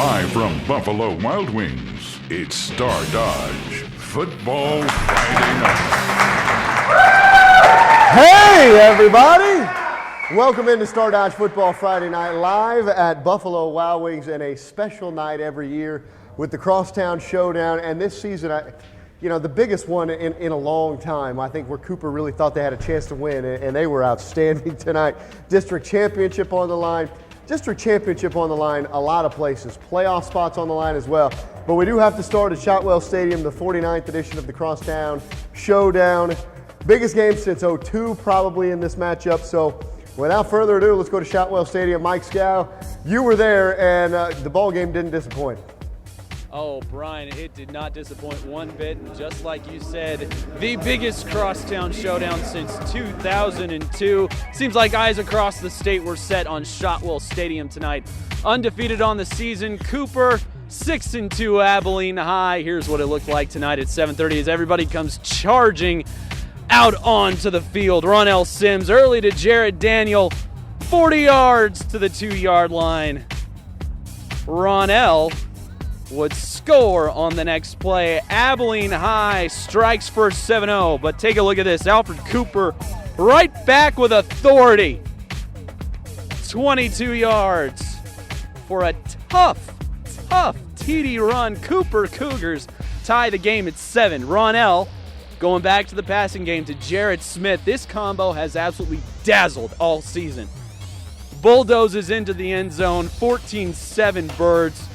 Live from Buffalo Wild Wings, it's Star Dodge Football Friday Night. Hey, everybody! Welcome into Star Dodge Football Friday Night live at Buffalo Wild Wings, and a special night every year with the Crosstown Showdown. And this season, the biggest one in a long time, I think, where Cooper really thought they had a chance to win, and they were outstanding tonight. District championship on the line. District championship on the line, a lot of places. Playoff spots on the line as well. But we do have to start at Shotwell Stadium, the 49th edition of the Crosstown Showdown. Biggest game since '02 probably in this matchup. So without further ado, let's go to Shotwell Stadium. Mike Scow, you were there, and the ball game didn't disappoint. Oh, Brian, it did not disappoint one bit. Just like you said, the biggest Crosstown Showdown since 2002. Seems like eyes across the state were set on Shotwell Stadium tonight. Undefeated on the season, Cooper, 6-2 Abilene High. Here's what it looked like tonight at 7:30 as everybody comes charging out onto the field. Ronell Sims early to Jared Daniel, 40 yards to the 2-yard line. Ronell would score on the next play. Abilene High strikes first 7-0, but take a look at this. Alfred Cooper right back with authority. 22 yards for a tough TD run. Cooper Cougars tie the game at 7. Ronell going back to the passing game to Jared Smith. This combo has absolutely dazzled all season. Bulldozes into the end zone, 14-7 Birds.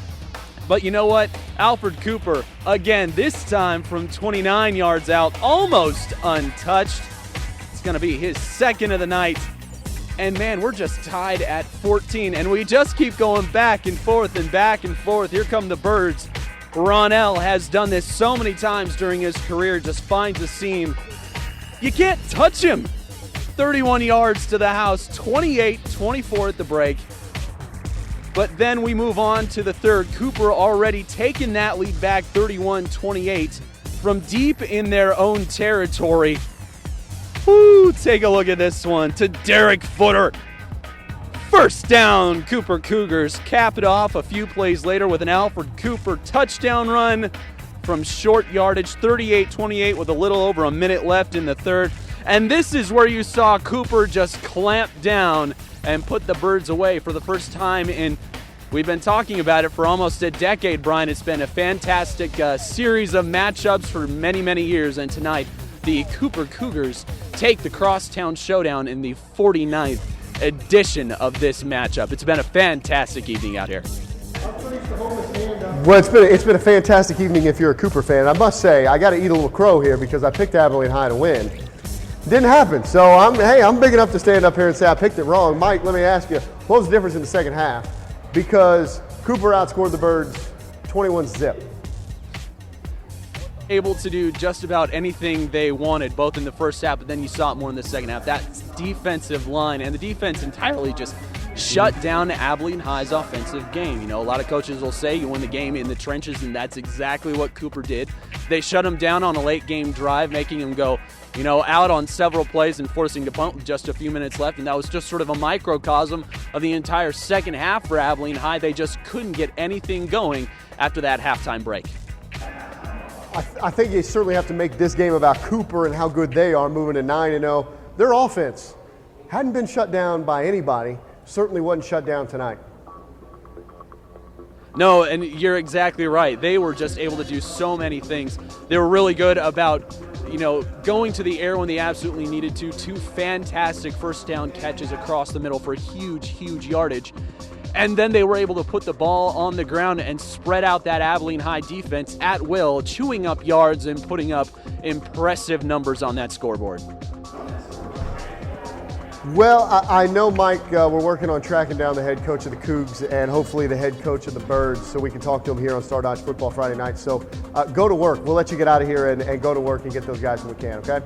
But you know what? Alfred Cooper, again, this time from 29 yards out, almost untouched. It's going to be his second of the night. And man, we're just tied at 14, and we just keep going back and forth and back and forth. Here come the Birds. Ronell has done this so many times during his career, just finds a seam. You can't touch him. 31 yards to the house, 28-24 at the break. But then we move on to the third. Cooper already taken that lead back 31-28 from deep in their own territory. Woo, take a look at this one to Derek Footer. First down, Cooper Cougars cap it off a few plays later with an Alfred Cooper touchdown run from short yardage, 38-28 with a little over a minute left in the third. And this is where you saw Cooper just clamp down and put the Birds away for the first time we've been talking about it for almost a decade, Brian. It's been a fantastic series of matchups for many, many years, and tonight the Cooper Cougars take the Crosstown Showdown in the 49th edition of this matchup. It's been a fantastic evening out here. Well, it's been a fantastic evening if you're a Cooper fan. I must say, I got to eat a little crow here because I picked Abilene High to win. Didn't happen. So I'm big enough to stand up here and say I picked it wrong. Mike, let me ask you, what was the difference in the second half? Because Cooper outscored the Birds 21-0. Able to do just about anything they wanted, both in the first half, but then you saw it more in the second half. That defensive line and the defense entirely just shut down Abilene High's offensive game. You know, a lot of coaches will say you win the game in the trenches, and that's exactly what Cooper did. They shut him down on a late game drive, making him go, out on several plays and forcing to punt with just a few minutes left, and that was just sort of a microcosm of the entire second half for Abilene High. They just couldn't get anything going after that halftime break. I think you certainly have to make this game about Cooper and how good they are moving to 9-0. Their offense hadn't been shut down by anybody, certainly wasn't shut down tonight. No, and you're exactly right. They were just able to do so many things. They were really good about, going to the air when they absolutely needed to. 2 fantastic first down catches across the middle for huge yardage. And then they were able to put the ball on the ground and spread out that Abilene High defense at will, chewing up yards and putting up impressive numbers on that scoreboard. Well, I know, Mike, we're working on tracking down the head coach of the Cougs and hopefully the head coach of the Birds so we can talk to him here on Star Dodge Football Friday night. So go to work. We'll let you get out of here and go to work and get those guys when we can, okay?